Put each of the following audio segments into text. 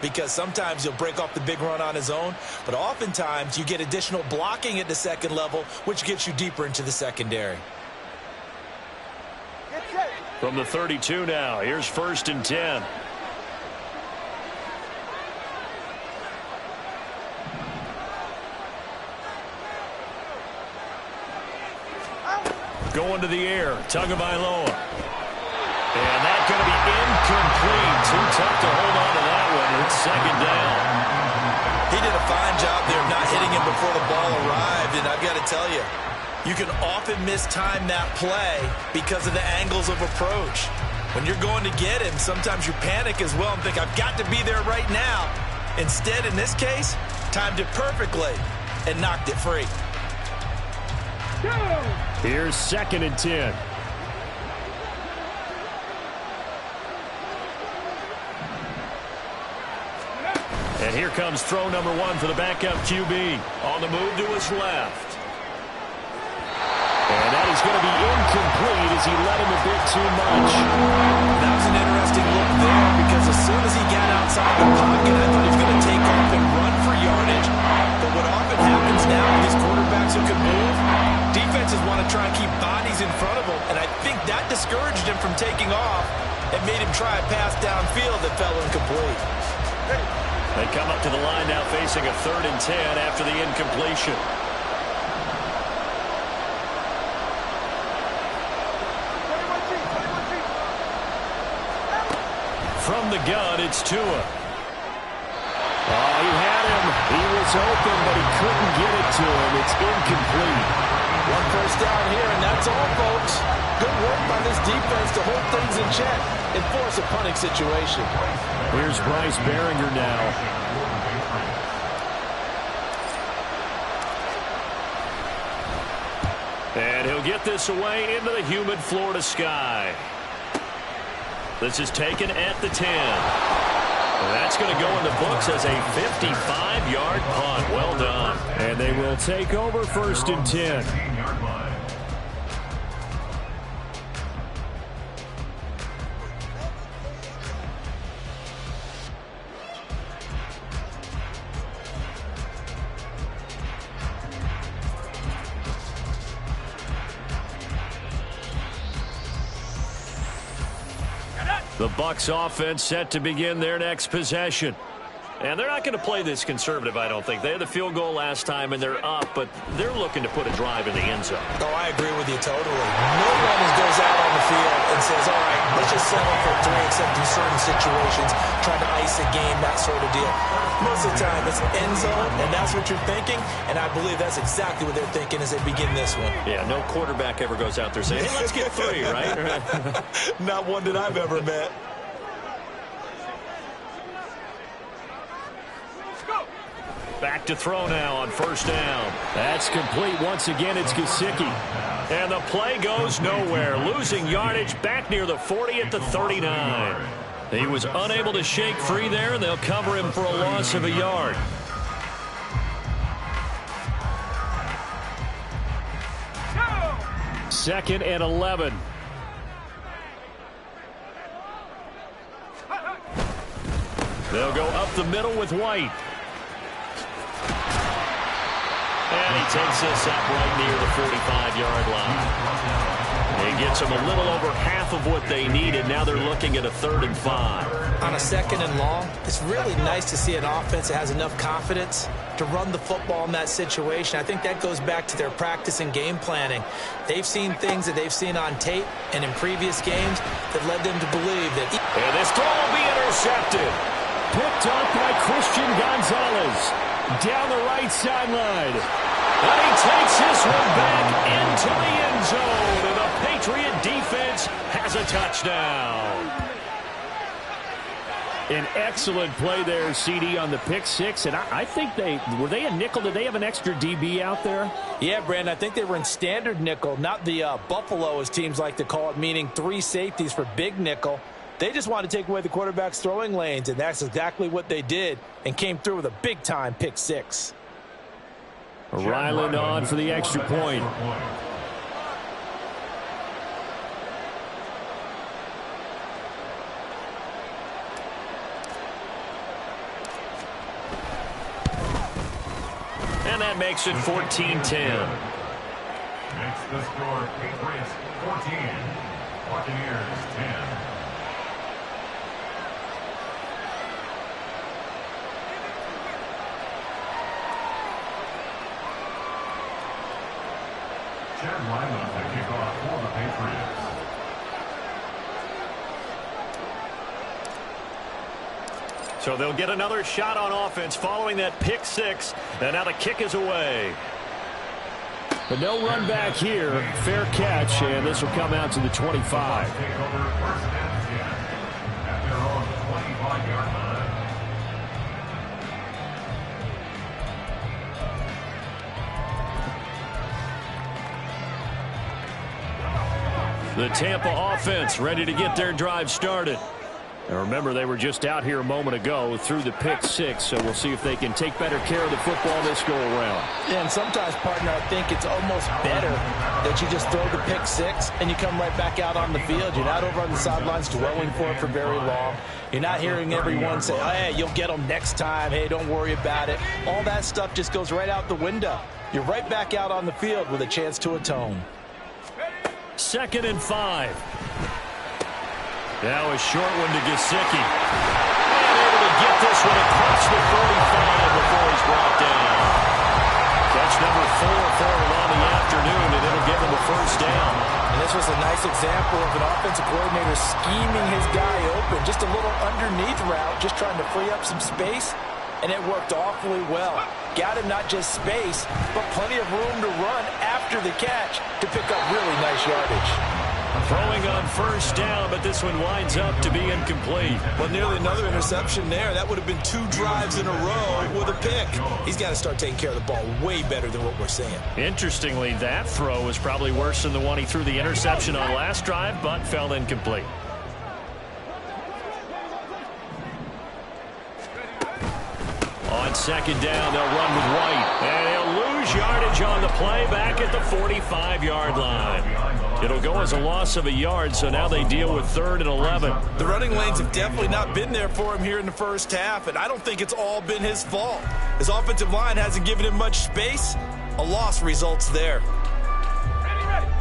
because sometimes he'll break off the big run on his own, but oftentimes you get additional blocking at the second level, which gets you deeper into the secondary. From the 32 now, here's 1st and 10. Going to the air, Tagovailoa. And that's going to be incomplete. Too tough to hold on to that one. It's 2nd down. He did a fine job there of not hitting him before the ball arrived, and I've got to tell you, you can often mistime that play because of the angles of approach. When you're going to get him, sometimes you panic as well and think, I've got to be there right now. Instead, in this case, timed it perfectly and knocked it free. Here's 2nd and 10. And here comes throw number 1 for the backup QB. On the move to his left. And that is going to be incomplete as he led him a bit too much. That was an interesting look there because as soon as he got outside the pocket, I thought he was going to take off and run for yardage. But what often happens now with these quarterbacks who can move, defenses want to try and keep bodies in front of them, and I think that discouraged him from taking off and made him try a pass downfield that fell incomplete. They come up to the line now facing a 3rd and 10 after the incompletion. From the gun, it's Tua. Oh, he had him. He was open, but he couldn't get it to him. It's incomplete. 1 first down here, and that's all, folks. Good work by this defense to hold things in check and force a punting situation. Here's Bryce Baringer now. And he'll get this away into the humid Florida sky. This is taken at the 10. And that's going to go in the books as a 55-yard punt. Well done. And they will take over 1st and 10. The Bucs offense set to begin their next possession. And they're not going to play this conservative, I don't think. They had the field goal last time, and they're up, but they're looking to put a drive in the end zone. Oh, I agree with you totally. No one goes out on the field and says, all right, let's just settle for 3, except in certain situations, trying to ice a game, that sort of deal. Most of the time, it's end zone, and that's what you're thinking, and I believe that's exactly what they're thinking as they begin this one. Yeah, no quarterback ever goes out there saying, hey, let's get 3, right? Not one that I've ever met. Back to throw now on 1st down. That's complete. Once again, it's Gesicki. And the play goes nowhere. Losing yardage back near the 40 at the 39. He was unable to shake free there, and they'll cover him for a loss of a yard. Second and 11. They'll go up the middle with White. And he takes this up right near the 45-yard line. He gets them a little over half of what they needed. Now they're looking at a 3rd and 5. On a 2nd and long, it's really nice to see an offense that has enough confidence to run the football in that situation. I think that goes back to their practice and game planning. They've seen things that they've seen on tape and in previous games that led them to believe that. And this throw will be intercepted. Picked up by Christian Gonzalez. Down the right sideline. And he takes this one back into the end zone. And the Patriot defense has a touchdown. An excellent play there, CD, on the pick 6. And I think were they a nickel? Did they have an extra DB out there? Yeah, Brandon, I think they were in standard nickel, not the Buffalo, as teams like to call it, meaning 3 safeties for big nickel. They just want to take away the quarterback's throwing lanes, and that's exactly what they did and came through with a big-time pick 6. Ryland on for the extra point. And that makes it 14-10. Makes the score Patriots 14, Buccaneers 10. Chad Lyman to kick off for the Patriots. So they'll get another shot on offense following that pick six. And now the kick is away. But no run back here. Fair catch, and this will come out to the 25. Take over first and 10 at their own 25-yard line. The Tampa offense ready to get their drive started. Now remember, they were just out here a moment ago through the pick six, so we'll see if they can take better care of the football this go-around. Yeah, and sometimes, partner, I think it's almost better that you just throw the pick six and you come right back out on the field. You're not over on the sidelines dwelling for it for very long. You're not hearing everyone say, oh, hey, you'll get them next time. Hey, don't worry about it. All that stuff just goes right out the window. You're right back out on the field with a chance to atone. 2nd and 5. Now a short one to Gesicki. And able to get this one across the 45 before he's brought down. Catch number 4 for him on the afternoon, and it'll give him a first down. And this was a nice example of an offensive coordinator scheming his guy open. Just a little underneath route, just trying to free up some space, and it worked awfully well. Got him not just space, but plenty of room to run after the catch to pick up really nice yardage. Throwing on first down, but this one winds up to be incomplete. Well, nearly another interception there. That would have been 2 drives in a row with a pick. He's got to start taking care of the ball way better than what we're seeing. Interestingly, that throw was probably worse than the one he threw the interception on last drive, but fell incomplete. On 2nd down, they'll run with White. And they'll lose yardage on the play back at the 45-yard line. It'll go as a loss of a yard, so now they deal with 3rd and 11. The running lanes have definitely not been there for him here in the first half, and I don't think it's all been his fault. His offensive line hasn't given him much space. A loss results there.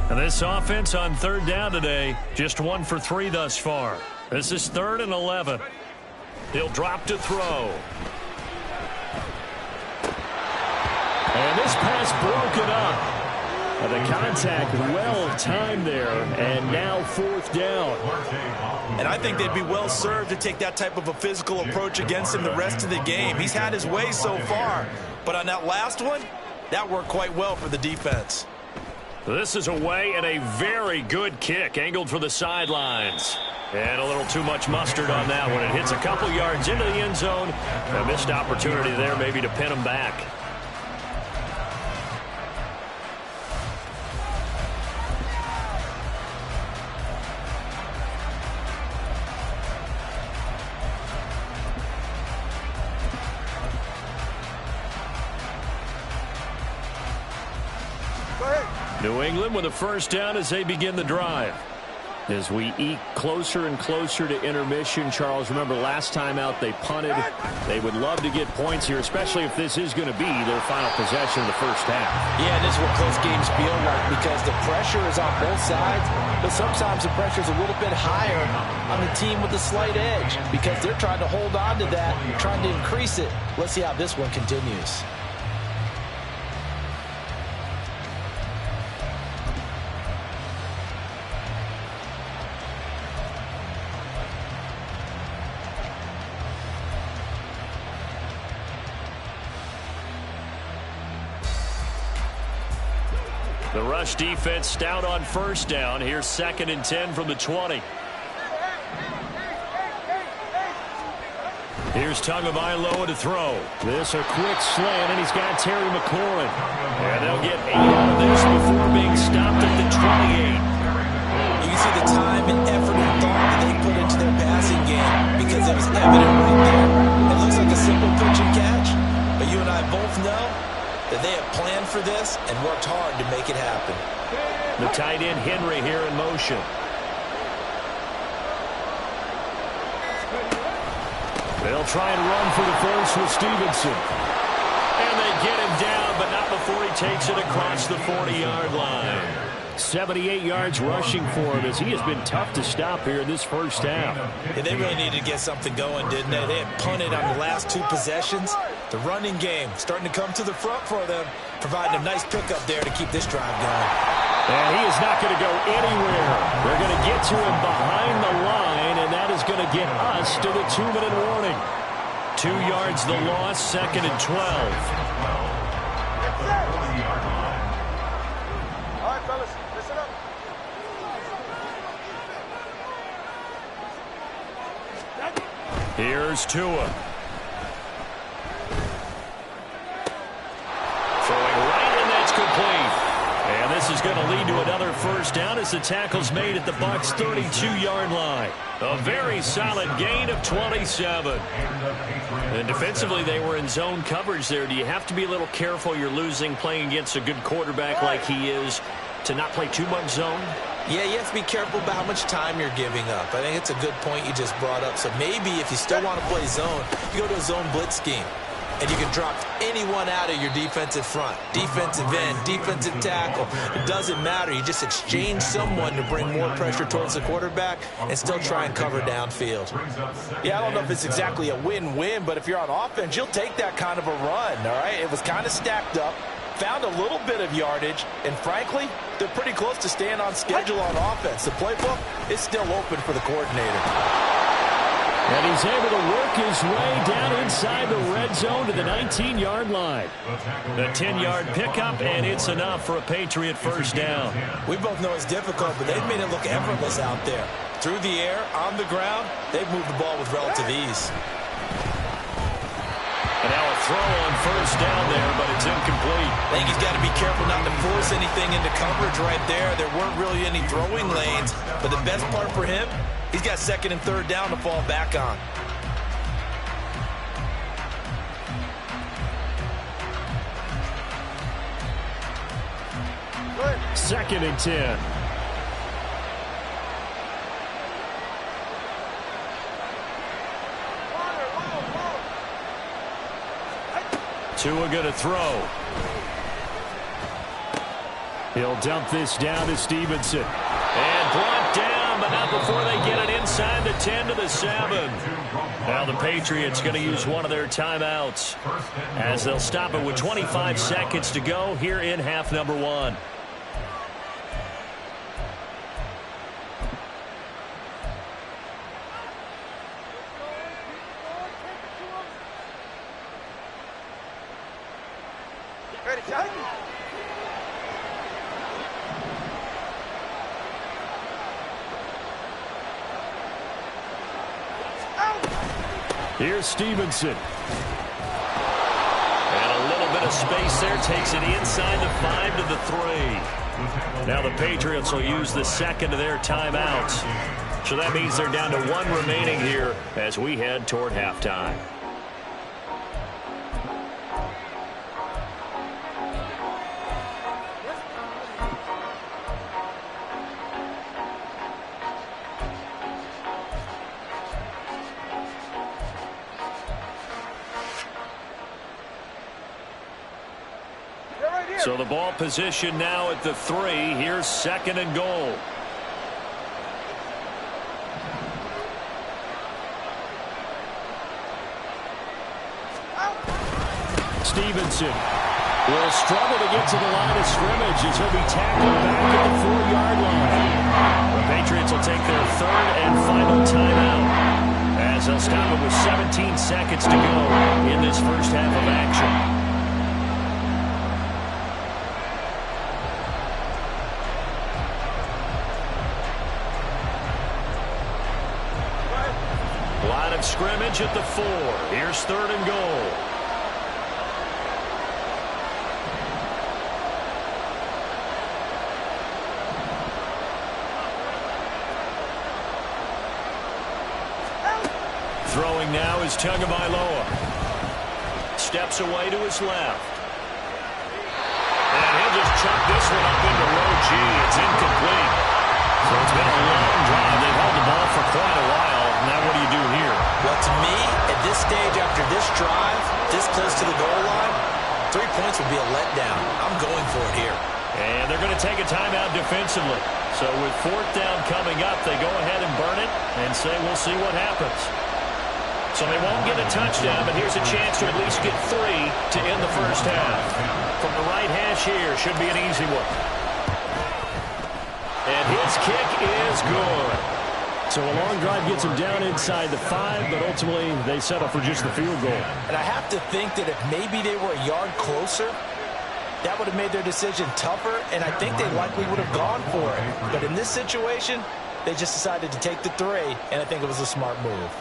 And this offense on 3rd down today, just 1 for 3 thus far. This is 3rd and 11. He'll drop to throw. And this pass broken up. The contact well timed there, and now 4th down. And I think they'd be well served to take that type of a physical approach against him the rest of the game. He's had his way so far, but on that last one, that worked quite well for the defense. This is away and a very good kick, angled for the sidelines. And a little too much mustard on that one. It hits a couple yards into the end zone. A missed opportunity there maybe to pin him back. New England with a first down as they begin the drive. As we eke closer and closer to intermission, Charles, remember last time out they punted. They would love to get points here, especially if this is going to be their final possession of the first half. Yeah, this is what close games feel like because the pressure is on both sides, but sometimes the pressure is a little bit higher on the team with the slight edge because they're trying to hold on to that, trying to increase it. Let's see how this one continues. The rush defense stout on first down. Here's 2nd and 10 from the 20. Here's Tagovailoa to throw. This a quick slant, and he's got Terry McLaurin. And they'll get 8 out of this before being stopped at the 28. You can see the time and effort and thought that they put into their passing game because it was evident right there. It looks like a simple pitch and catch, but you and I both know that they have planned for this and worked hard to make it happen. The tight end Henry here in motion. They'll try and run for the first with Stevenson. And they get him down, but he takes it across the 40-yard line. 78 yards rushing for him as he has been tough to stop here in this first half. Yeah, they really needed to get something going, didn't they? They had punted on the last 2 possessions. The running game starting to come to the front for them, providing a nice pickup there to keep this drive going. And he is not going to go anywhere. They're going to get to him behind the line, and that is going to get us to the 2-minute warning. 2 yards the loss, 2nd and 12. All right, fellas, listen up. Here's Tua. Throwing right, and that's complete. And this is going to lead to another first down as the tackle's made at the Bucs' 32-yard line. A very solid gain of 27. And defensively, they were in zone coverage there. Do you have to be a little careful? You're losing playing against a good quarterback like he is to not play too much zone? Yeah, you have to be careful about how much time you're giving up. I think it's a good point you just brought up. So maybe if you still want to play zone, you go to a zone blitz scheme. And you can drop anyone out of your defensive front. Defensive end, defensive tackle. It doesn't matter. You just exchange someone to bring more pressure towards the quarterback and still try and cover downfield. Yeah, I don't know if it's exactly a win-win, but if you're on offense, you'll take that kind of a run, all right? It was kind of stacked up, found a little bit of yardage, and frankly, they're pretty close to staying on schedule on offense. The playbook is still open for the coordinator. And he's able to work his way down inside the red zone to the 19-yard line. A 10-yard pickup, and it's enough for a Patriot first down. We both know it's difficult, but they've made it look effortless out there. Through the air, on the ground, they've moved the ball with relative ease. And now a throw on first down there, but it's incomplete. I think he's got to be careful not to force anything into coverage right there. There weren't really any throwing lanes, but the best part for him, he's got 2nd and 3rd down to fall back on. Good. 2nd and 10. Tua going to throw. He'll dump this down to Stevenson. And brought down, but not before they get it inside the 10 to the 7. Now the Patriots going to use one of their timeouts as they'll stop it with 25 seconds to go here in half number 1. Ready, shot. Here's Stevenson. And a little bit of space there. Takes it inside the 5 to the 3. Now the Patriots will use the 2nd of their timeouts. So that means they're down to 1 remaining here as we head toward halftime. So the ball position now at the 3. Here's 2nd and goal. Stevenson will struggle to get to the line of scrimmage as he'll be tackled back at the 4-yard line. The Patriots will take their 3rd and final timeout as they'll stop it with 17 seconds to go in this first half of action. Line of scrimmage at the 4. Here's 3rd and goal. Throwing now is Tagovailoa. Steps away to his left. And he'll just chuck this one up into row G. It's incomplete. So it's been a long drive. They've held the ball for quite a while. Now what do you do here? Well, to me, at this stage after this drive, this close to the goal line, 3 points would be a letdown. I'm going for it here. And they're going to take a timeout defensively. So with 4th down coming up, they go ahead and burn it and say we'll see what happens. So they won't get a touchdown, but here's a chance to at least get 3 to end the first half. From the right hash here, should be an easy one. And his kick is good. So a long drive gets them down inside the 5, but ultimately they settle for just the field goal. And I have to think that if maybe they were a yard closer, that would have made their decision tougher, and I think they likely would have gone for it. But in this situation, they just decided to take the 3, and I think it was a smart move.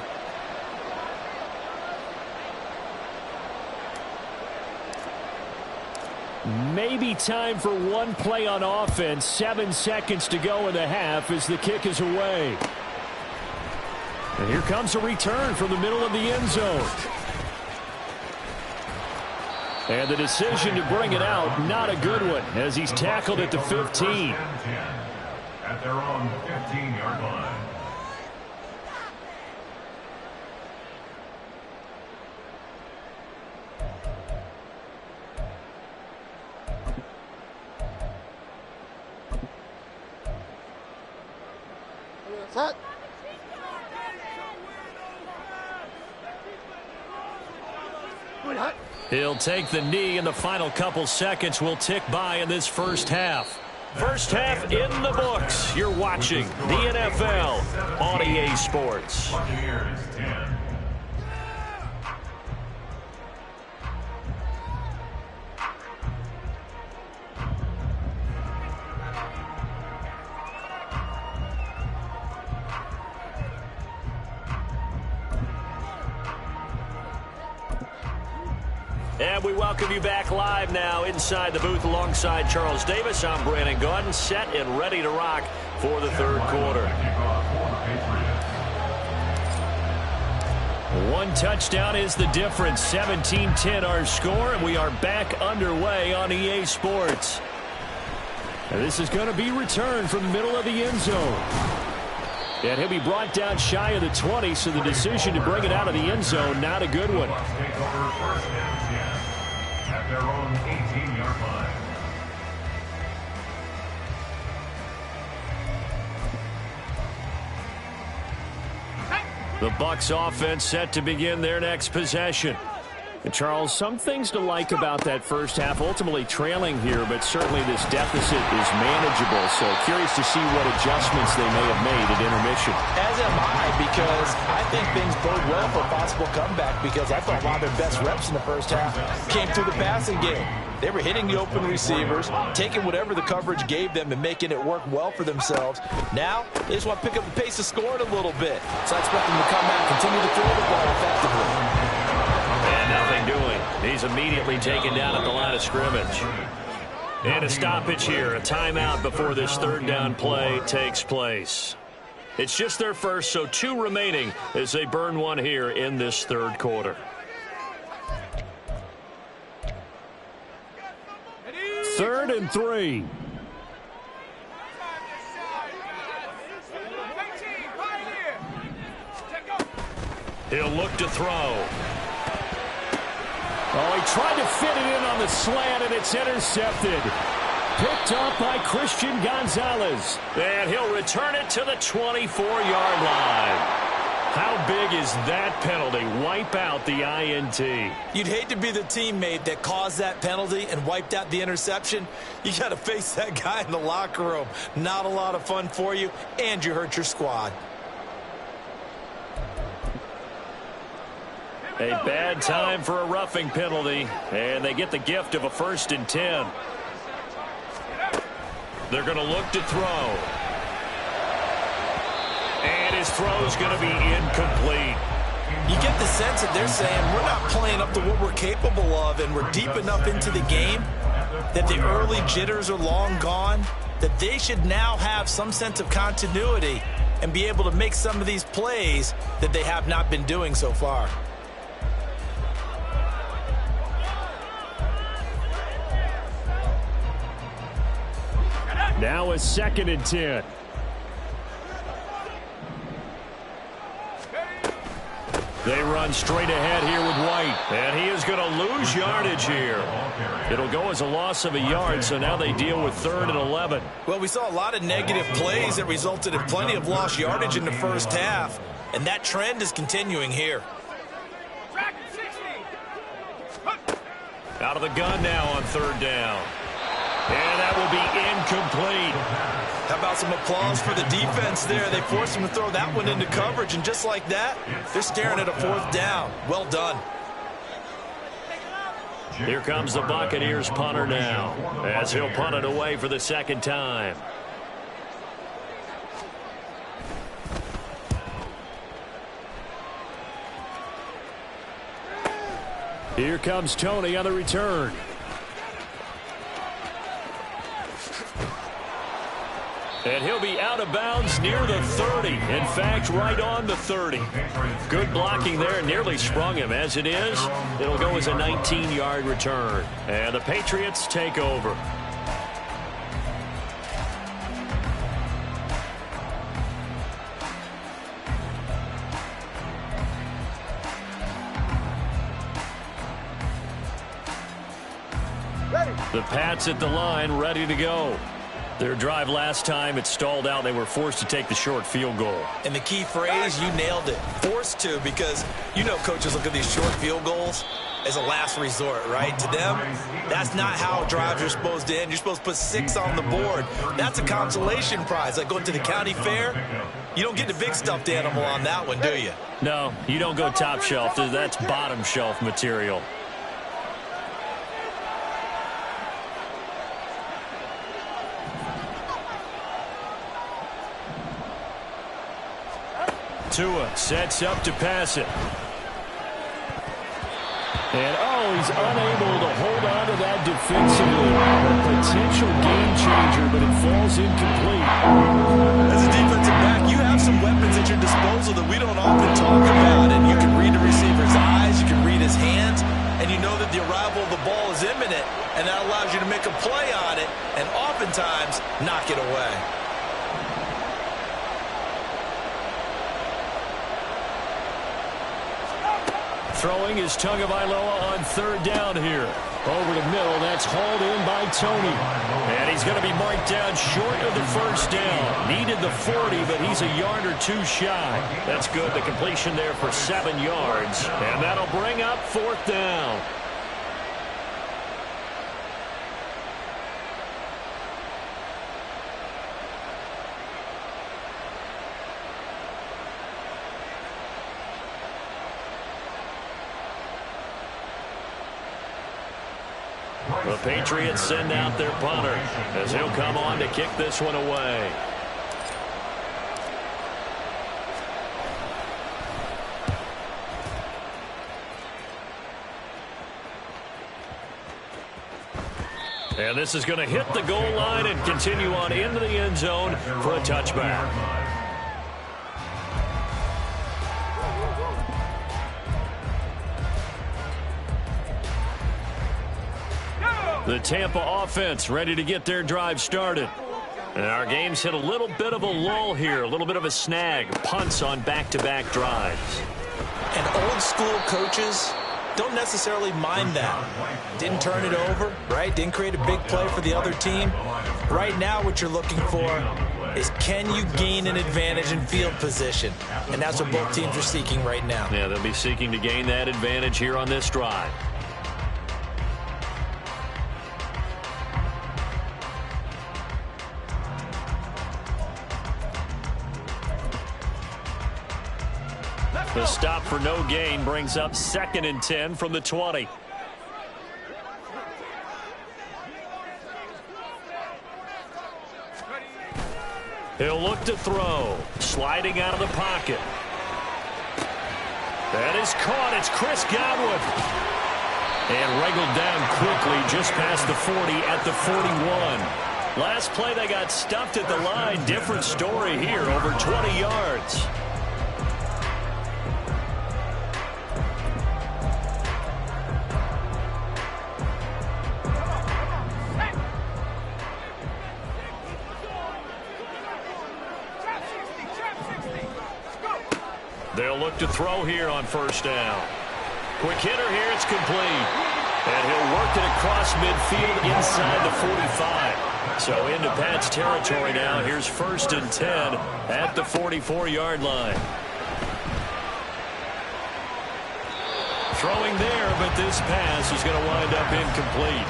Maybe time for one play on offense. 7 seconds to go in the half as the kick is away. And here comes a return from the middle of the end zone. And the decision to bring it out, not a good one, as he's tackled at the 15. At their own 15-yard line. Set. He'll take the knee, and the final couple seconds will tick by in this first half. First half in the books. You're watching the NFL on EA Sports. Buccaneers 10. And we welcome you back live now inside the booth alongside Charles Davis. I'm Brandon Gaudin, set and ready to rock for the third quarter. One touchdown is the difference. 17-10 our score, and we are back underway on EA Sports. And this is going to be returned from the middle of the end zone. And he'll be brought down shy of the 20, so the decision to bring it out of the end zone, not a good one. At their own 18-yard line. The Bucs offense set to begin their next possession. And Charles, some things to like about that first half. Ultimately trailing here, but certainly this deficit is manageable. So curious to see what adjustments they may have made at intermission. As am I, because I think things bode well for a possible comeback, because I thought one of their best reps in the first half came through the passing game. They were hitting the open receivers, taking whatever the coverage gave them and making it work well for themselves. Now, they just want to pick up the pace of scoring a little bit. So I expect them to come out and continue to throw the ball effectively. And nothing doing. He's immediately taken down at the line of scrimmage. And a stoppage here, a timeout before this third down play takes place. It's just their first, so 2 remaining as they burn one here in this third quarter. Third and 3. He'll look to throw. Oh, he tried to fit it in on the slant, and it's intercepted. Picked up by Christian Gonzalez. And he'll return it to the 24-yard line. How big is that penalty? Wipe out the INT. You'd hate to be the teammate that caused that penalty and wiped out the interception. You got to face that guy in the locker room. Not a lot of fun for you, and you hurt your squad. A bad time for a roughing penalty, and they get the gift of a 1st and 10. They're going to look to throw. And his throw's going to be incomplete. You get the sense that they're saying we're not playing up to what we're capable of, and we're deep enough into the game that the early jitters are long gone, that they should now have some sense of continuity and be able to make some of these plays that they have not been doing so far. Now a 2nd and 10. They run straight ahead here with White. And he is going to lose yardage here. It'll go as a loss of a yard, so now they deal with 3rd and 11. Well, we saw a lot of negative plays that resulted in plenty of lost yardage in the first half, and that trend is continuing here. Out of the gun now on 3rd down. And that will be incomplete. How about some applause for the defense there? They forced him to throw that one into coverage, and just like that, they're staring at a 4th down. Well done. Here comes the Buccaneers punter now, as he'll punt it away for the 2nd time. Here comes Tony on the return. And he'll be out of bounds near the 30. In fact, right on the 30. Good blocking there. Nearly sprung him. As it is, it'll go as a 19-yard return. And the Patriots take over. The Pats at the line, ready to go. Their drive last time, it stalled out. They were forced to take the short field goal. And the key phrase, you nailed it. Forced to, because you know coaches look at these short field goals as a last resort, right? To them, that's not how drives are supposed to end. You're supposed to put 6 on the board. That's a consolation prize. Like going to the county fair, you don't get the big stuffed animal on that one, do you? No, you don't go top shelf. That's bottom shelf material. Tua sets up to pass it. And, he's unable to hold on to that defensively. A potential game changer, but it falls incomplete. As a defensive back, you have some weapons at your disposal that we don't often talk about. And you can read the receiver's eyes, you can read his hands, and you know that the arrival of the ball is imminent, and that allows you to make a play on it and oftentimes knock it away. Throwing is Tagovailoa on 3rd down here. Over the middle, that's hauled in by Tony. And he's going to be marked down short of the 1st down. Needed the 40, but he's a yard or 2 shy. That's good. The completion there for 7 yards. And that'll bring up 4th down. The Patriots send out their punter as he'll come on to kick this one away. And this is going to hit the goal line and continue on into the end zone for a touchback. The Tampa offense ready to get their drive started. And our game's hit a little bit of a lull here, a little bit of a snag. Punts on back-to-back drives. And old school coaches don't necessarily mind that. Didn't turn it over, right? Didn't create a big play for the other team. Right now what you're looking for is, can you gain an advantage in field position? And that's what both teams are seeking right now. Yeah, they'll be seeking to gain that advantage here on this drive. The stop for no gain brings up 2nd and 10 from the 20. He'll look to throw. Sliding out of the pocket. That is caught. It's Chris Godwin. And wrangled down quickly just past the 40 at the 41. Last play they got stuffed at the line. Different story here. Over 20 yards. They'll They'll look to throw here on first down. Quick hitter here. It's complete. And he'll work it across midfield inside the 45. So into Pat's territory now. Here's 1st and 10 at the 44-yard line. Throwing there, but this pass is going to wind up incomplete.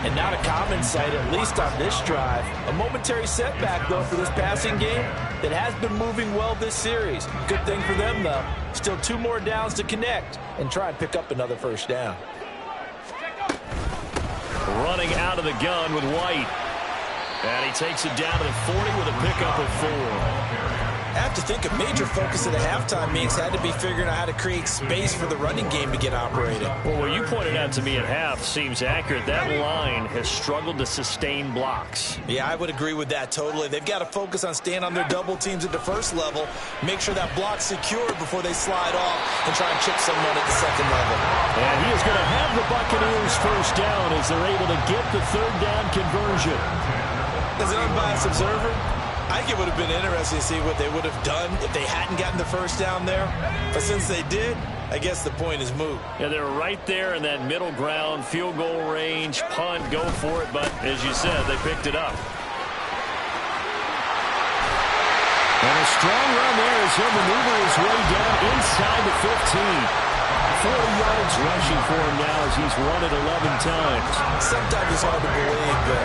And not a common sight, at least on this drive. A momentary setback, though, for this passing game that has been moving well this series. Good thing for them, though. Still 2 more downs to connect and try and pick up another first down. Running out of the gun with White. And he takes it down to the 40 with a pickup of 4. I have to think a major focus of the halftime meetings had to be figuring out how to create space for the running game to get operated. Well, what you pointed out to me at half seems accurate. That line has struggled to sustain blocks. Yeah, I would agree with that totally. They've got to focus on staying on their double teams at the first level, make sure that block's secured before they slide off and try and chip someone at the second level. And he is going to have the Buccaneers first down as they're able to get the 3rd down conversion. As an unbiased observer, I think it would have been interesting to see what they would have done if they hadn't gotten the first down there. But since they did, I guess the point is moot. Yeah, they're right there in that middle ground, field goal range, punt, go for it. But as you said, they picked it up. And a strong run there as he'll maneuver his way down inside the 15. 40 yards rushing for him now as he's run it 11 times. Sometimes it's hard to believe, but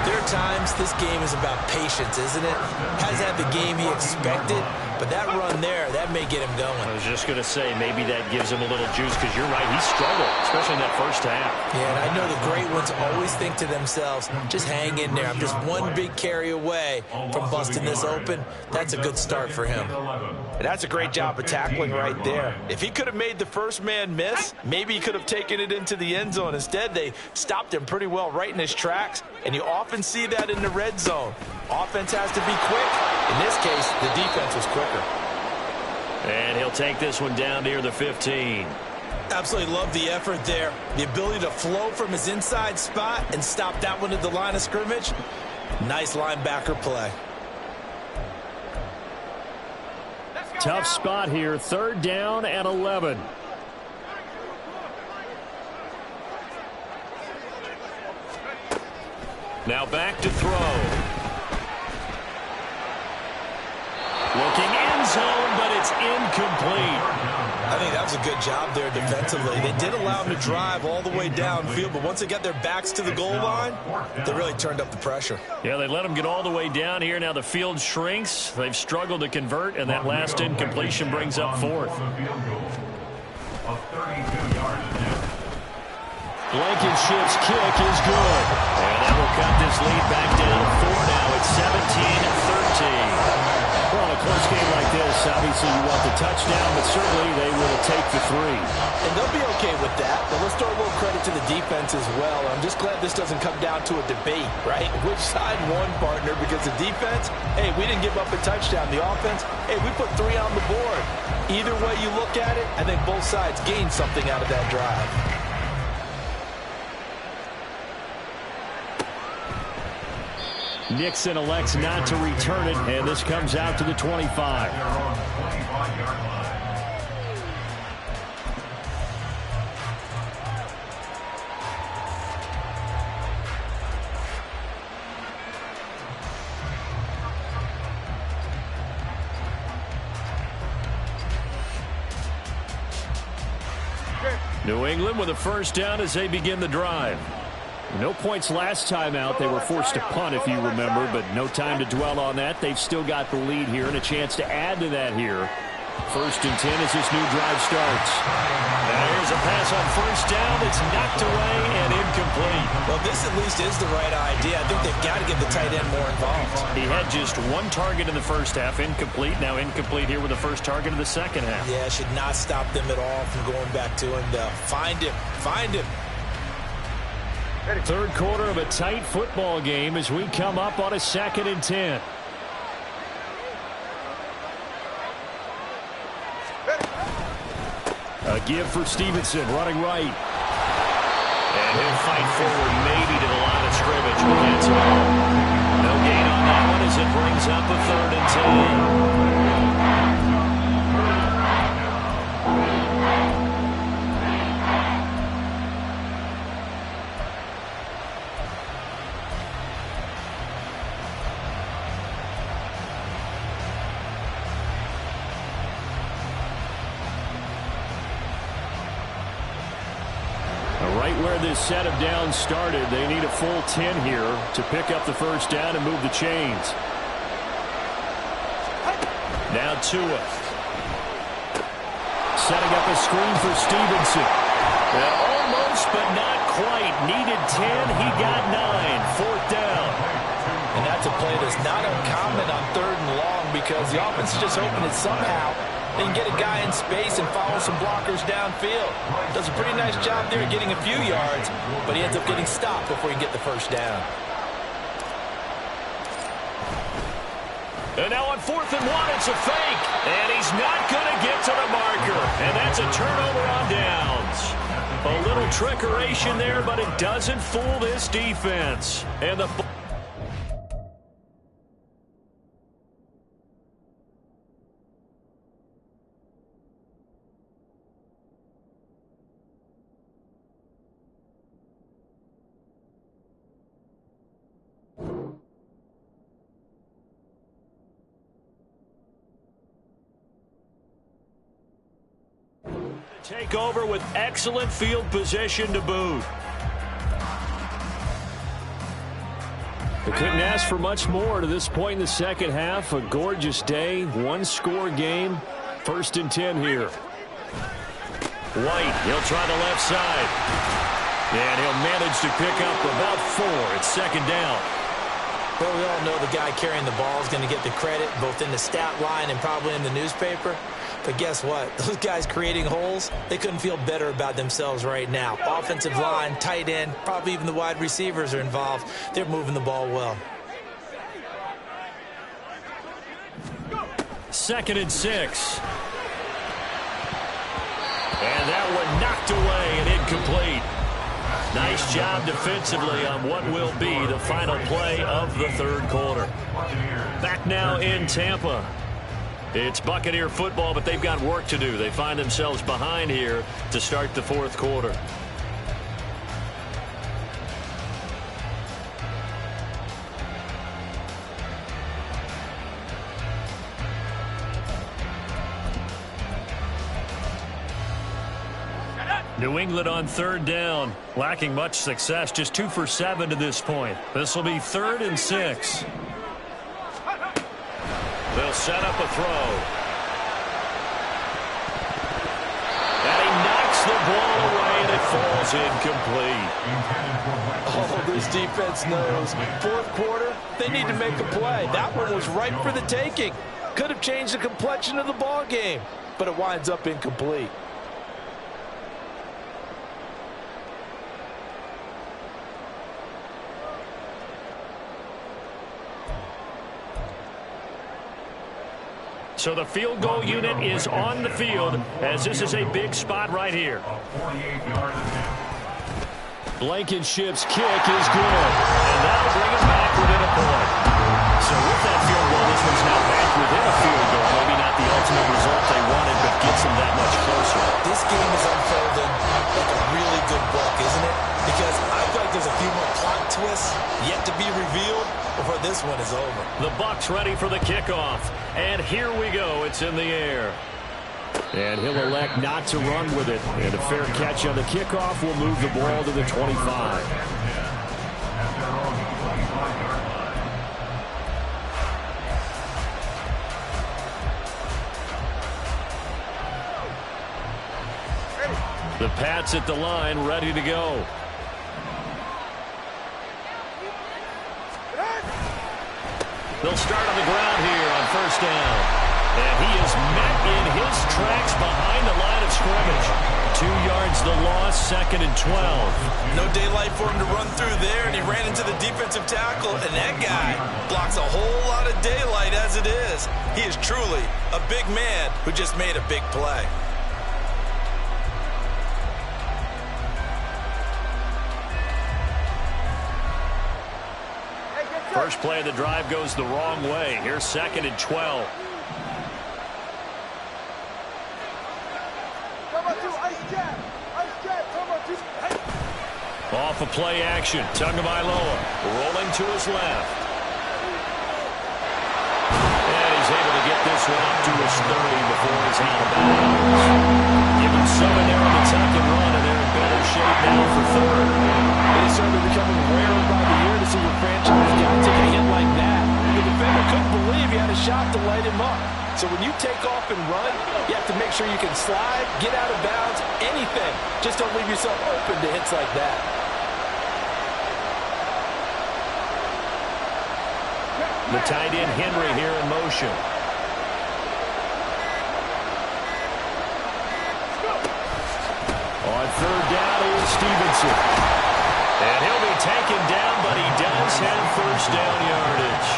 there are times this game is about patience, isn't it? Hasn't had the game he expected, but that run there, that may get him going. I was just going to say, maybe that gives him a little juice, because you're right, he struggled, especially in that first half. Yeah, and I know the great ones always think to themselves, just hang in there. I'm just one big carry away from busting this open. That's a good start for him. And that's a great job of tackling right there. If he could have made the first man miss, maybe he could have taken it into the end zone. Instead, they stopped him pretty well right in his tracks, and you often see that in the red zone. Offense has to be quick. In this case, the defense was quicker. And he'll take this one down near the 15. Absolutely love the effort there. The ability to flow from his inside spot and stop that one at the line of scrimmage. Nice linebacker play. Tough spot here, 3rd down and 11. Now back to throw. Looking end zone, but it's incomplete. I think that was a good job there defensively. They did allow him to drive all the way downfield, but once they got their backs to the goal line, they really turned up the pressure. Yeah, they let him get all the way down here. Now the field shrinks. They've struggled to convert, and that last incompletion brings up 4th. Blankenship's kick is good. And that will cut this lead back down to 4 now. It's 17-13. Well, in a close game like this, obviously you want the touchdown, but certainly they will take the 3. And they'll be okay with that, but let's throw a little credit to the defense as well. I'm just glad this doesn't come down to a debate, right? Which side won, partner? Because the defense, hey, we didn't give up a touchdown. The offense, hey, we put 3 on the board. Either way you look at it, I think both sides gained something out of that drive. Nixon elects not to return it, and this comes out to the 25. New England with a first down as they begin the drive. No points last time out. They were forced to punt, if you remember, but no time to dwell on that. They've still got the lead here and a chance to add to that here. 1st and 10 as this new drive starts. Now here's a pass on first down. It's knocked away and incomplete. Well, this at least is the right idea. I think they've got to get the tight end more involved. He had just 1 target in the first half, incomplete. Now incomplete here with the first target of the second half. Yeah, should not stop them at all from going back to him, though. Find him. Find him. 3rd quarter of a tight football game as we come up on a 2nd and 10. A give for Stevenson, running right. And he'll fight forward maybe to the line of scrimmage, but that's all. No gain on that one as it brings up a 3rd and 10. Right where this set of downs started, they need a full 10 here to pick up the first down and move the chains. Now Tua. Setting up a screen for Stevenson. Almost, but not quite. Needed 10. He got 9. Fourth down. And that's a play that's not uncommon on 3rd and long because the offense is just hoping that somehow they can get a guy in space and follow some blockers downfield. Does a pretty nice job there getting a few yards, but he ends up getting stopped before he can get the first down. And now on 4th and 1, it's a fake. And he's not going to get to the marker. And that's a turnover on downs. A little trickeration there, but it doesn't fool this defense. And the take over with excellent field position to boot. They couldn't ask for much more to this point in the second half. A gorgeous day, one-score game. 1st and 10 here. White, he'll try the left side. And he'll manage to pick up about 4. It's 2nd down. Well, we all know the guy carrying the ball is going to get the credit both in the stat line and probably in the newspaper. But guess what? Those guys creating holes, they couldn't feel better about themselves right now. Offensive line, tight end, probably even the wide receivers are involved. They're moving the ball well. 2nd and 6. And that one knocked away and incomplete. Nice job defensively on what will be the final play of the 3rd quarter. Back now in Tampa. It's Buccaneer football, but they've got work to do. They find themselves behind here to start the 4th quarter. New England on 3rd down. Lacking much success, just 2 for 7 to this point. This will be 3rd and 6. They'll set up a throw. And he knocks the ball away, and it falls incomplete. Oh, this defense knows. 4th quarter, they need to make a play. That one was ripe for the taking. Could have changed the complexion of the ball game, but it winds up incomplete. So the field goal unit is on the field as this is a big spot right here. Blankenship's kick is good. And that'll bring him back within a point. So with that field goal, this one's now back within a field goal. Maybe not the ultimate result they wanted, but gets them that much closer. This game is unfolding like a really good book, isn't it? Because I feel like there's a few more plot twists yet to be revealed before this one is over. The Bucs ready for the kickoff. And here we go. It's in the air. And he'll elect not to run with it. And a fair catch on the kickoff will move the ball to the 25. The Pats at the line, ready to go. They'll start on the ground here on 1st down. And he is met in his tracks behind the line of scrimmage. 2 yards the loss, 2nd and 12. No daylight for him to run through there, and he ran into the defensive tackle, and that guy blocks a whole lot of daylight as it is. He is truly a big man who just made a big play. First play of the drive goes the wrong way. Here's 2nd and 12. Off of play action. Tagovailoa rolling to his left. And he's able to get this one up to his 30 before he's out of bounds. Give him 7 there on the tuck and run, and they're in better shape now for shot to light him up. So when you take off and run, you have to make sure you can slide, get out of bounds, anything. Just don't leave yourself open to hits like that. The tight end Henry here in motion. On third down is Stevenson. And he'll be taken down, but he does have first down yardage.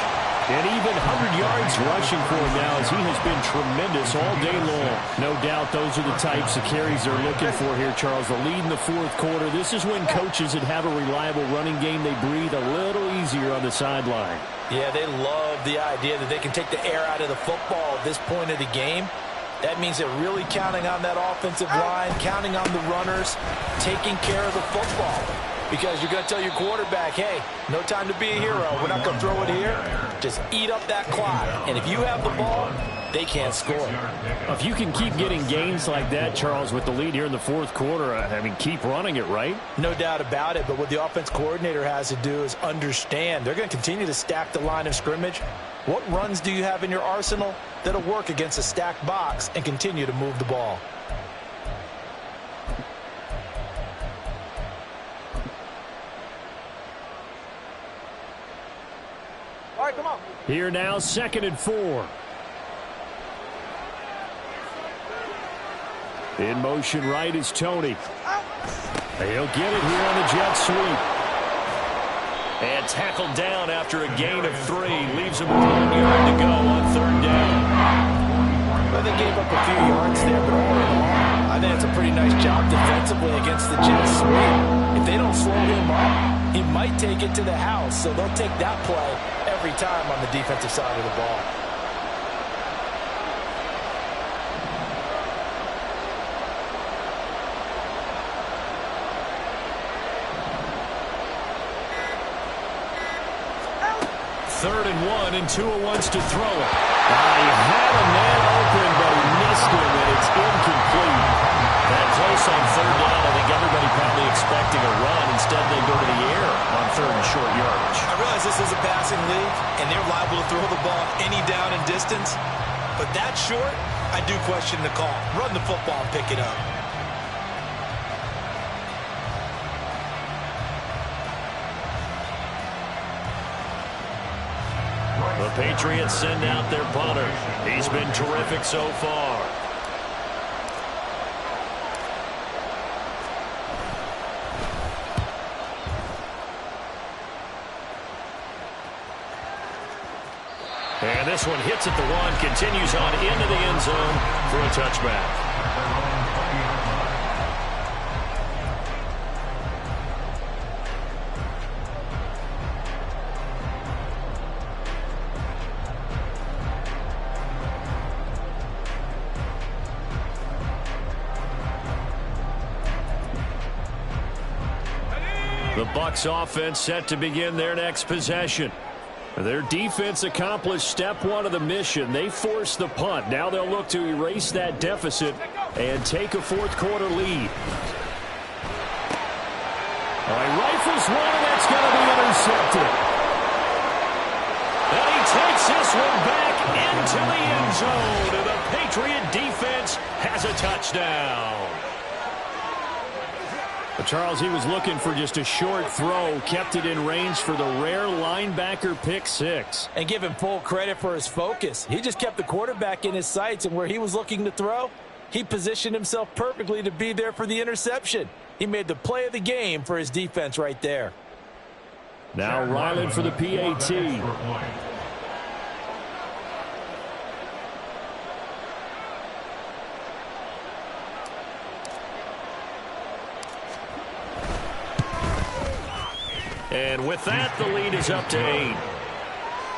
And even 100 yards rushing for him now, as he has been tremendous all day long. No doubt those are the types of carries they're looking for here, Charles. The lead in the fourth quarter. This is when coaches that have a reliable running game, they breathe a little easier on the sideline. Yeah, they love the idea that they can take the air out of the football at this point of the game. That means they're really counting on that offensive line, counting on the runners, taking care of the football. Because you're going to tell your quarterback, hey, no time to be a hero. We're not going to throw it here. Just eat up that clock. And if you have the ball, they can't score. If you can keep getting gains like that, Charles, with the lead here in the fourth quarter, I mean, keep running it, right? No doubt about it. But what the offense coordinator has to do is understand they're going to continue to stack the line of scrimmage. What runs do you have in your arsenal that'll work against a stacked box and continue to move the ball? All right, come on. Here now, 2nd and 4. In motion right is Tony. He'll get it here on the jet sweep. And tackled down after a gain of 3. Leaves him 1 yard to go on third down. Well, they gave up a few yards there, but all in all, I think it's a pretty nice job defensively against the jet sweep. If they don't slow him up, he might take it to the house. So they'll take that play every time on the defensive side of the ball. Third and 1, and Tua wants to throw it. He had a man open, but he missed him, and it's incomplete. That close on third down, I think everybody probably expecting a run. Instead, they go to the air on third and short yardage. I realize this is a passing league, and they're liable to throw the ball any down and distance. But that short, I do question the call. Run the football and pick it up. The Patriots send out their punter. He's been terrific so far. And this one hits at the 1, continues on into the end zone for a touchback. The Bucs offense set to begin their next possession. Their defense accomplished step 1 of the mission. They forced the punt. Now they'll look to erase that deficit and take a fourth quarter lead. All right, rifles one, and that's going to be intercepted. And he takes this one back into the end zone. And the Patriot defense has a touchdown. But Charles, he was looking for just a short throw, kept it in range for the rare linebacker pick 6. And give him full credit for his focus. He just kept the quarterback in his sights, and where he was looking to throw, he positioned himself perfectly to be there for the interception. He made the play of the game for his defense right there. Now Ryland for the PAT. And with that, the lead is up to 8.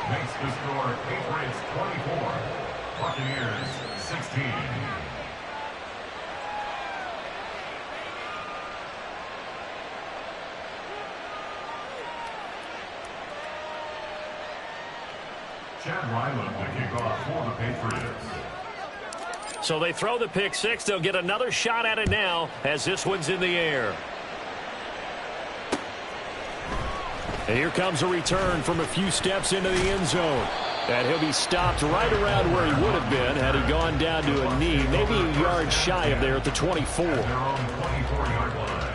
Makes the score Patriots 24, Buccaneers 16. Chad Ryland to kick off for the Patriots. So they throw the pick 6. They'll get another shot at it now as this one's in the air. And here comes a return from a few steps into the end zone. And he'll be stopped right around where he would have been had he gone down to a knee, maybe a yard shy of there at the 24. Their own 24-yard line.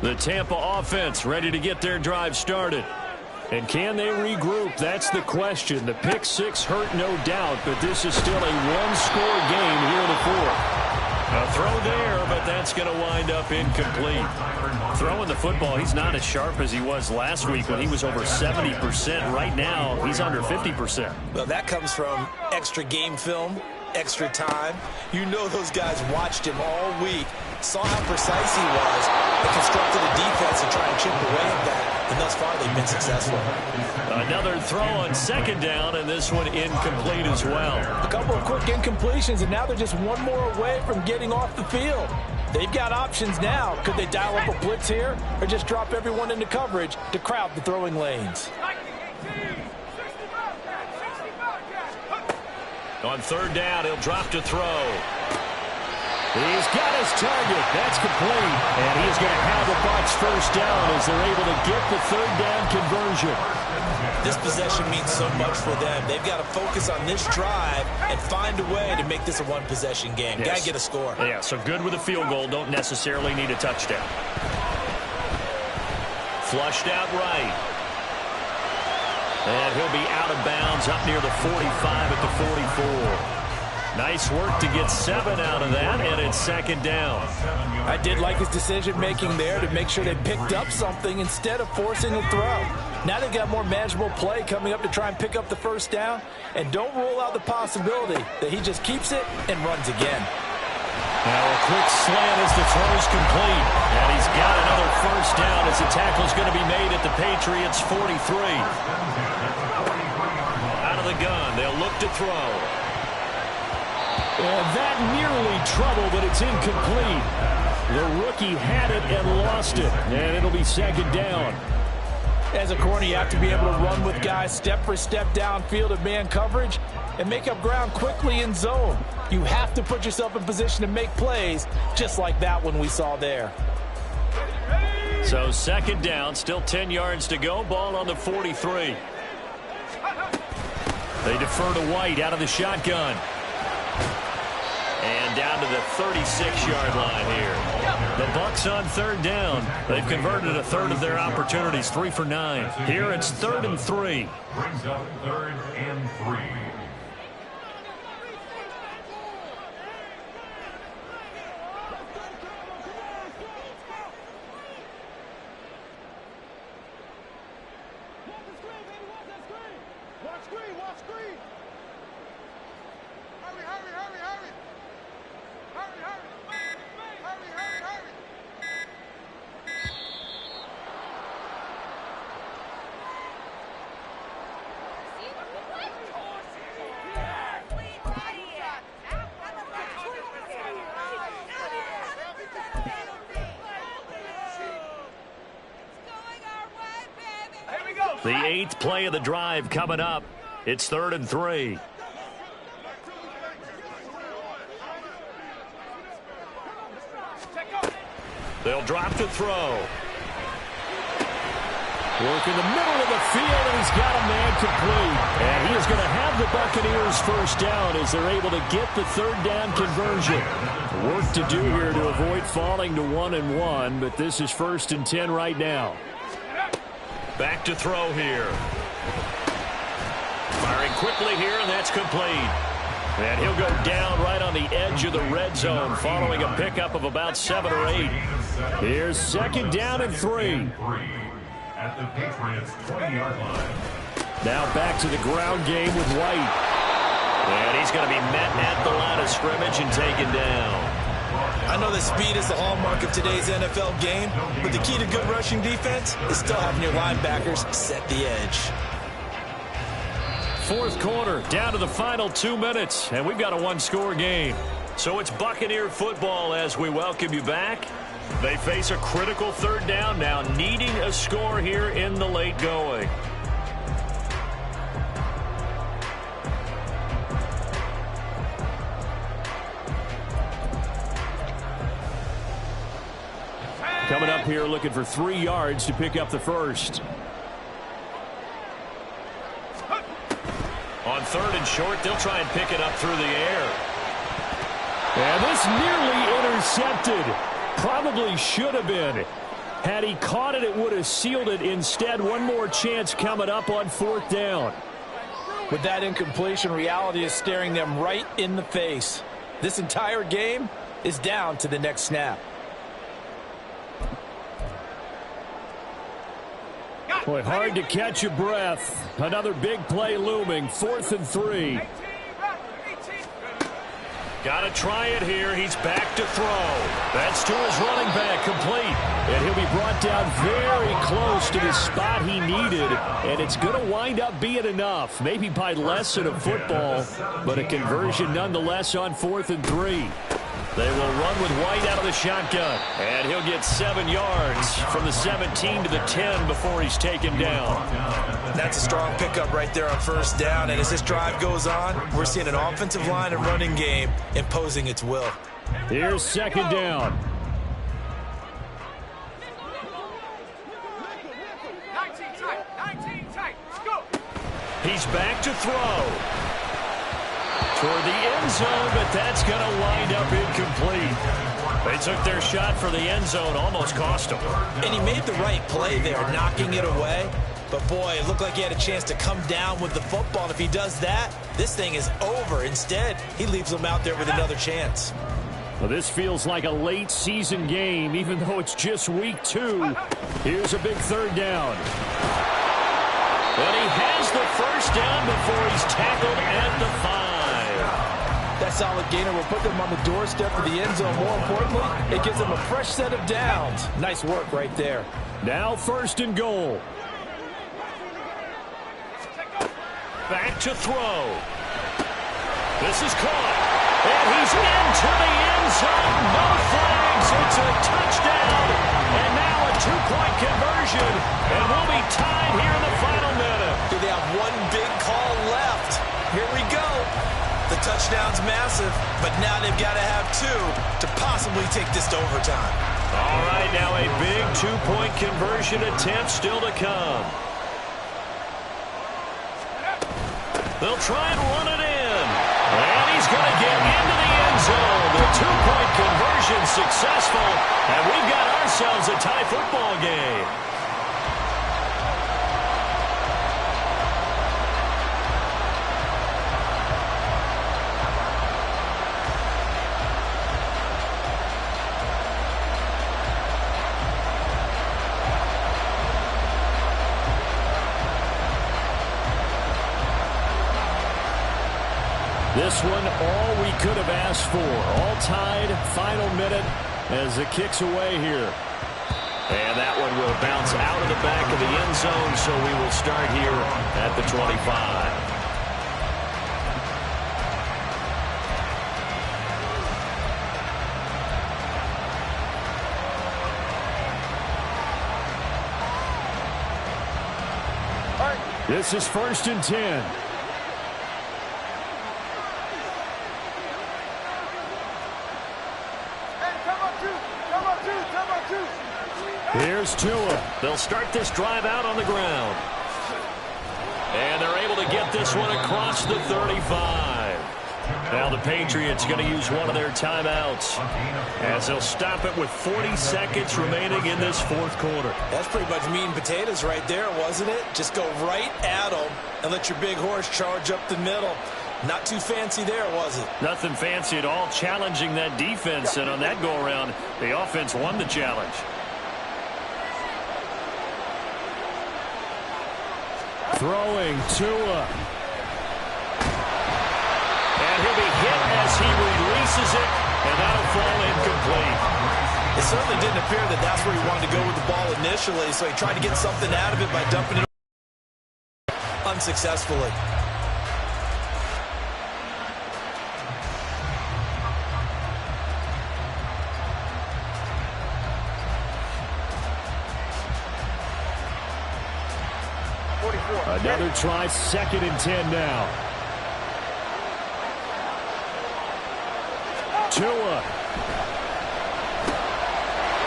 The Tampa offense ready to get their drive started. And can they regroup? That's the question. The pick six hurt, no doubt, but this is still a one-score game here in the fourth. A throw there, but that's going to wind up incomplete. Throwing the football, he's not as sharp as he was last week when he was over 70%. Right now, he's under 50%. Well, that comes from extra game film, extra time. You know those guys watched him all week, saw how precise he was, and constructed a defense to try and chip away at that. And thus far, they've been successful. Another throw on second down, and this one incomplete as well. A couple of quick incompletions, and now they're just one more away from getting off the field. They've got options now. Could they dial up a blitz here or just drop everyone into coverage to crowd the throwing lanes? On third down, he'll drop to throw. He's got his target. That's complete. And he's going to have the Bucs first down as they're able to get the third down conversion. This possession means so much for them. They've got to focus on this drive and find a way to make this a one-possession game. Yes. Got to get a score. Yeah, so good with a field goal. Don't necessarily need a touchdown. Flushed out right. And he'll be out of bounds up near the 45 at the 44. Nice work to get 7 out of that, and it's second down. I did like his decision-making there to make sure they picked up something instead of forcing a throw. Now they've got more manageable play coming up to try and pick up the first down, and don't rule out the possibility that he just keeps it and runs again. Now a quick slant as the throw's complete, and he's got another first down as the tackle's going to be made at the Patriots' 43. Out of the gun, they'll look to throw. And that nearly trouble, but it's incomplete. The rookie had it and lost it, and it'll be second down. As a corner, you have to be able to run with guys step for step downfield of man coverage and make up ground quickly in zone. You have to put yourself in position to make plays, just like that one we saw there. So second down, still 10 yards to go, ball on the 43. They defer to White out of the shotgun. And down to the 36-yard line here. The Bucs on third down. They've converted a third of their opportunities, 3 for 9. Here it's 3rd and 3. Brings up 3rd and 3. The 8th play of the drive coming up. It's 3rd and 3. They'll drop to throw. Work in the middle of the field, and he's got a man complete. And he is going to have the Buccaneers first down as they're able to get the third down conversion. Work to do here to avoid falling to 1-1, but this is 1st and 10 right now. Back to throw here. Firing quickly here, and that's complete. And he'll go down right on the edge of the red zone following a pickup of about 7 or 8. Here's 2nd down and 3. At the Patriots' 20-yard line. Now back to the ground game with White. And he's going to be met at the line of scrimmage and taken down. I know that speed is the hallmark of today's NFL game, but the key to good rushing defense is still having your linebackers set the edge. 4th quarter, down to the final 2 minutes, and we've got a one-score game. So it's Buccaneer football as we welcome you back. They face a critical third down now, needing a score here in the late going. coming up here looking for 3 yards to pick up the first. On 3rd and short, they'll try and pick it up through the air. And this nearly intercepted. Probably should have been. Had he caught it, it would have sealed it. Instead, one more chance coming up on 4th down. With that incompletion, reality is staring them right in the face. This entire game is down to the next snap. Boy, hard to catch your breath. Another big play looming. 4th and 3. Got to try it here. He's back to throw. That's to his running back, complete. And he'll be brought down very close to the spot he needed. And it's going to wind up being enough. Maybe by less than a football, but a conversion nonetheless on 4th and 3. They will run with White out of the shotgun. And he'll get 7 yards from the 17 to the 10 before he's taken down. That's a strong pickup right there on 1st down. And as this drive goes on, we're seeing an offensive line and running game imposing its will. Here's 2nd down. 19 tight. Go. He's back to throw. Toward the end zone, but that's going to wind up incomplete. They took their shot for the end zone, almost cost him. And he made the right play there, knocking it away. But, boy, it looked like he had a chance to come down with the football. And if he does that, this thing is over. Instead, he leaves them out there with another chance. Well, this feels like a late season game, even though it's just week 2. Here's a big 3rd down. And he has the 1st down before he's tackled at the 5. That solid gainer will put them on the doorstep of the end zone. More importantly, it gives them a fresh set of downs. Nice work right there. Now 1st and goal. Back to throw. This is caught. And he's into the end zone. No flags. It's a touchdown. And now a 2-point conversion. And we'll be tied here in the final minute. Do they have one big call left? Here we go. The touchdown's massive, but now they've got to have 2 to possibly take this to overtime. All right, now a big 2-point conversion attempt still to come. They'll try and run it in. And he's going to get into the end zone. The 2-point conversion successful. And we've got ourselves a tie football game. This one, all we could have asked for. All tied, final minute as it kicks away here. And that one will bounce out of the back of the end zone, so we will start here at the 25. This is 1st and 10. Here's Tua. They'll start this drive out on the ground. And they're able to get this one across the 35. Now the Patriots going to use one of their timeouts as they'll stop it with 40 seconds remaining in this 4th quarter. That's pretty much meat and potatoes right there, wasn't it? Just go right at them and let your big horse charge up the middle. Not too fancy there, was it? Nothing fancy at all, challenging that defense. And on that go-around, the offense won the challenge. Throwing Tua. And he'll be hit as he releases it, and that'll fall incomplete. It certainly didn't appear that that's where he wanted to go with the ball initially, so he tried to get something out of it by dumping it unsuccessfully. Another try, 2nd and 10 now. Tua.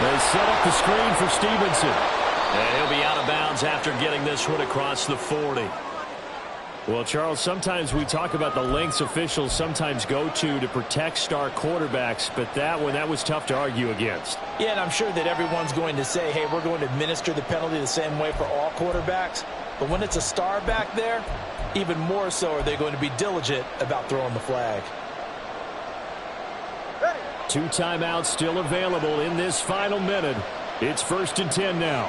They set up the screen for Stevenson. And he'll be out of bounds after getting this one across the 40. Well, Charles, sometimes we talk about the lengths officials sometimes go to protect star quarterbacks, but that was tough to argue against. Yeah, and I'm sure that everyone's going to say, hey, we're going to administer the penalty the same way for all quarterbacks. But when it's a star back there, even more so are they going to be diligent about throwing the flag. 2 timeouts still available in this final minute. It's 1st and 10 now.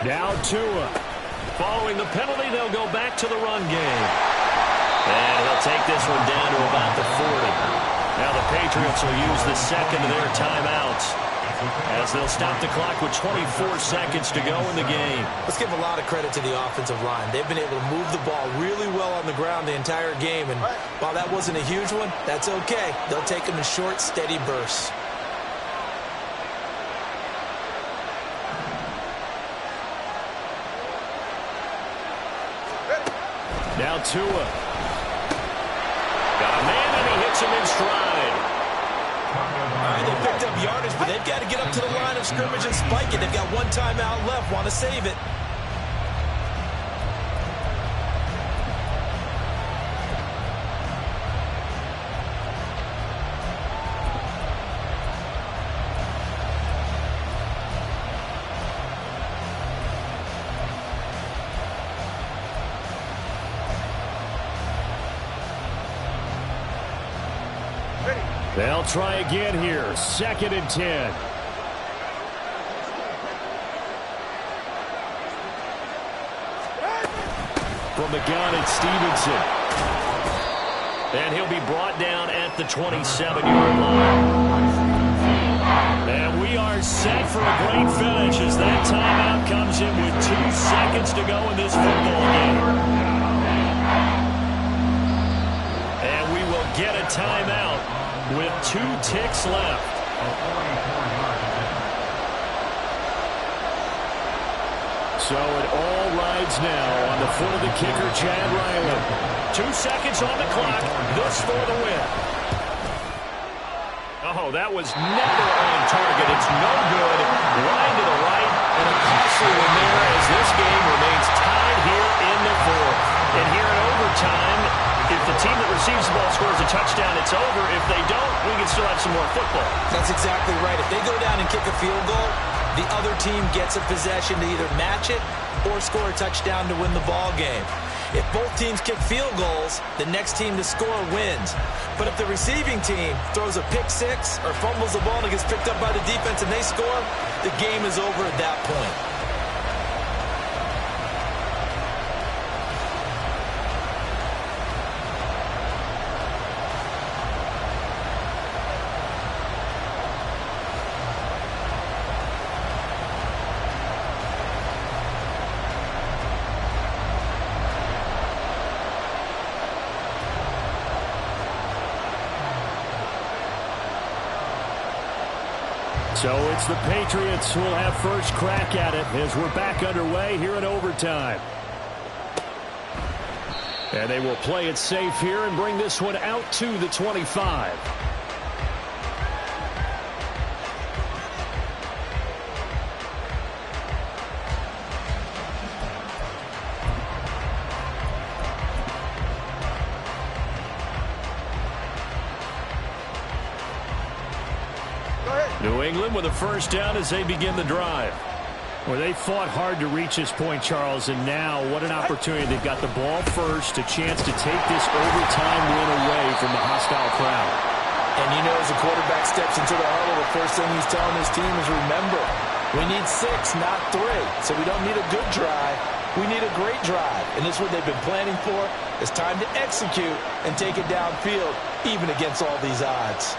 Now Tua. Following the penalty, they'll go back to the run game. And he'll take this one down to about the 40. Now the Patriots will use the second of their timeouts as they'll stop the clock with 24 seconds to go in the game. Let's give a lot of credit to the offensive line. They've been able to move the ball really well on the ground the entire game. And while that wasn't a huge one, that's okay. They'll take them in short, steady bursts. Now Tua. Got a man, and he hits him in stride. All right, they picked up yardage, but they've got to get up to the line of scrimmage and spike it. They've got 1 timeout left. Want to save it. They'll try again here. 2nd and 10. From the gun, it's Stevenson. And he'll be brought down at the 27-yard line. And we are set for a great finish as that timeout comes in with 2 seconds to go in this football game. And we will get a timeout with 2 ticks left. So it all rides now on the foot of the kicker, Chad Ryland. 2 seconds on the clock. This for the win. Oh, that was never on target. It's no good. Line to the right, and a costly one there as this game remains tied here in the 4th. And here in overtime, if the team that receives the ball scores a touchdown, it's over. If they don't, we can still have some more football. That's exactly right. If they go down and kick a field goal, the other team gets a possession to either match it or score a touchdown to win the ball game. If both teams kick field goals, the next team to score wins. But if the receiving team throws a pick six or fumbles the ball and it gets picked up by the defense and they score, the game is over at that point. So it's the Patriots who will have first crack at it as we're back underway here in overtime. And they will play it safe here and bring this one out to the 25. New England with a first down as they begin the drive. Well, they fought hard to reach this point, Charles, and now what an opportunity. They've got the ball first, a chance to take this overtime win away from the hostile crowd. And you know, as a quarterback steps into the huddle, the first thing he's telling his team is, remember, we need 6, not 3. So we don't need a good drive. We need a great drive. And this is what they've been planning for. It's time to execute and take it downfield, even against all these odds.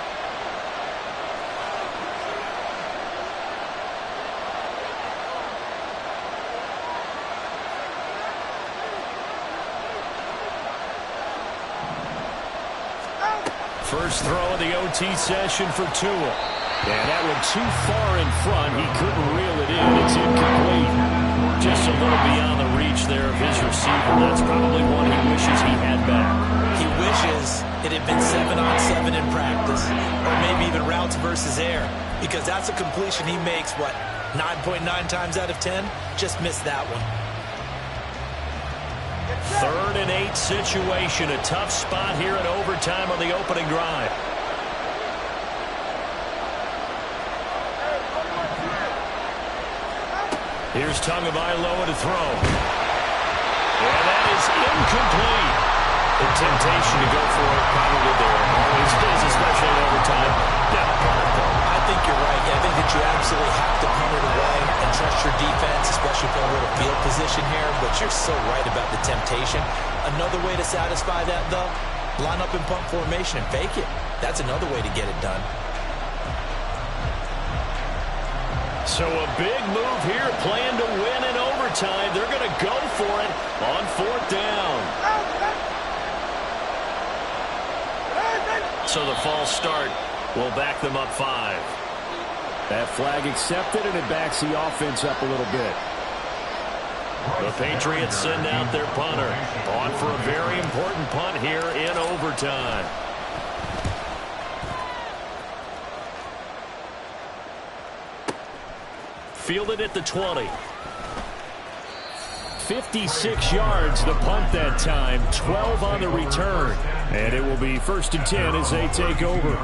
First throw of the OT session for Tua. And that one too far in front. He couldn't reel it in. It's incomplete. Just a little beyond the reach there of his receiver. That's probably one he wishes he had back. it had been 7-on-7 in practice, or maybe even routes versus air, because that's a completion he makes, 9.9 times out of 10? Just missed that one. 3rd and 8 situation. A tough spot here in overtime on the opening drive. Here's Tagovailoa to throw. And that is incomplete. The temptation to go for it probably there always is, especially in overtime. Now, I think you're right. I think that you absolutely have to punt it away and trust your defense, especially playing a little field position here. But you're so right about the temptation. Another way to satisfy that, though, line up in punt formation and fake it. That's another way to get it done. so a big move here, playing to win in overtime. They're going to go for it on 4th down. So the false start will back them up 5. That flag accepted, and it backs the offense up a little bit. The Patriots send out their punter. On for a very important punt here in overtime. Fielded at the 20. 56 yards the punt that time. 12 on the return. And it will be 1st and 10 as they take over.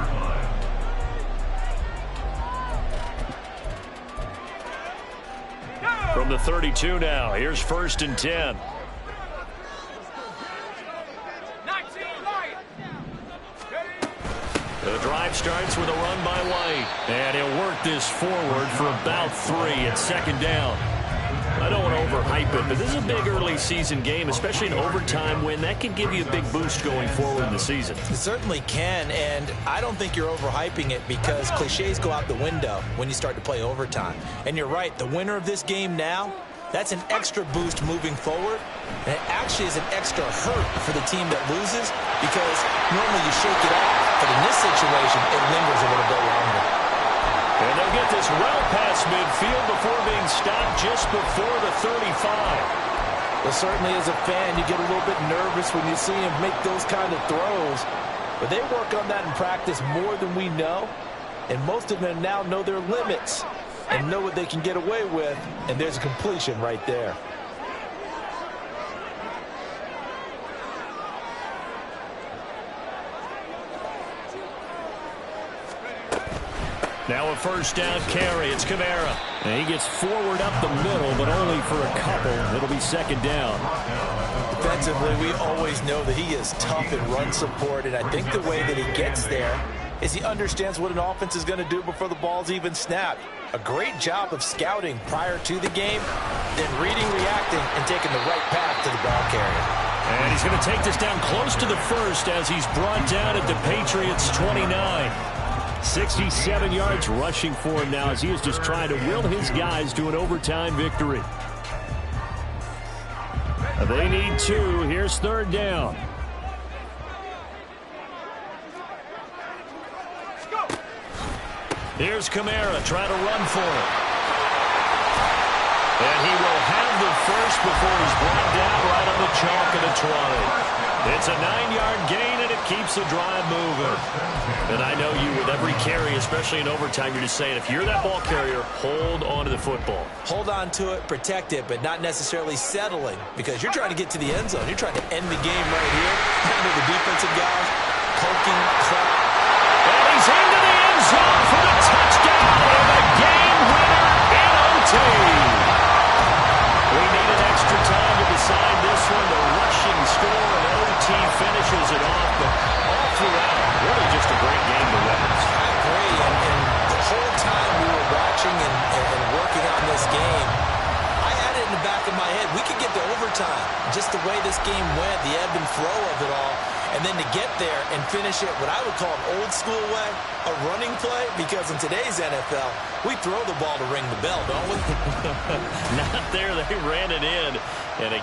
From the 32 now, here's 1st and 10. 19 Lion. The drive starts with a run by White. And he'll work this forward for about 3 at 2nd down. I don't want to overhype it, but this is a big early season game, especially an overtime win. That can give you a big boost going forward in the season. It certainly can, and I don't think you're overhyping it because cliches go out the window when you start to play overtime. And you're right, the winner of this game now, that's an extra boost moving forward, and it actually is an extra hurt for the team that loses because normally you shake it off, but in this situation, it lingers a little bit longer. And they'll get this well past midfield before being stopped just before the 35. Well, certainly as a fan, you get a little bit nervous when you see him make those kind of throws. But they work on that in practice more than we know. And most of them now know their limits and know what they can get away with. And there's a completion right there. Now a 1st down carry. It's Kamara. And he gets forward up the middle, but only for a couple. It'll be 2nd down. Defensively, we always know that he is tough in run support, and I think the way that he gets there is he understands what an offense is going to do before the ball's even snapped. A great job of scouting prior to the game, then reading, reacting, and taking the right path to the ball carrier. And he's going to take this down close to the 1st as he's brought down at the Patriots' 29. 67 yards rushing for him now as he is just trying to will his guys to an overtime victory. They need 2. Here's 3rd down. Here's Kamara trying to run for it. And he will have the 1st before he's brought down right on the chalk of the 20. It's a 9-yard gain, and it keeps the drive moving. And I know you, with every carry, especially in overtime, you're just saying, if you're that ball carrier, hold on to the football. Hold on to it, protect it, but not necessarily settling because you're trying to get to the end zone. You're trying to end the game right here. Under the defensive guys, poking, clap. And he's into the end zone for the touchdown and the game winner in OT. We need an extra time to decide this one. The rushing score and OT finishes it off, but all throughout, really just a great game to witness. I agree, and the whole time we were watching and working on this game, I had it in the back of my head. We could get to overtime. Just the way this game went, the ebb and flow of it all, and then to get there and finish it what I would call an old school way, a running play, because in today's NFL, we throw the ball to ring the bell, don't we? Not there. They ran it in. And again,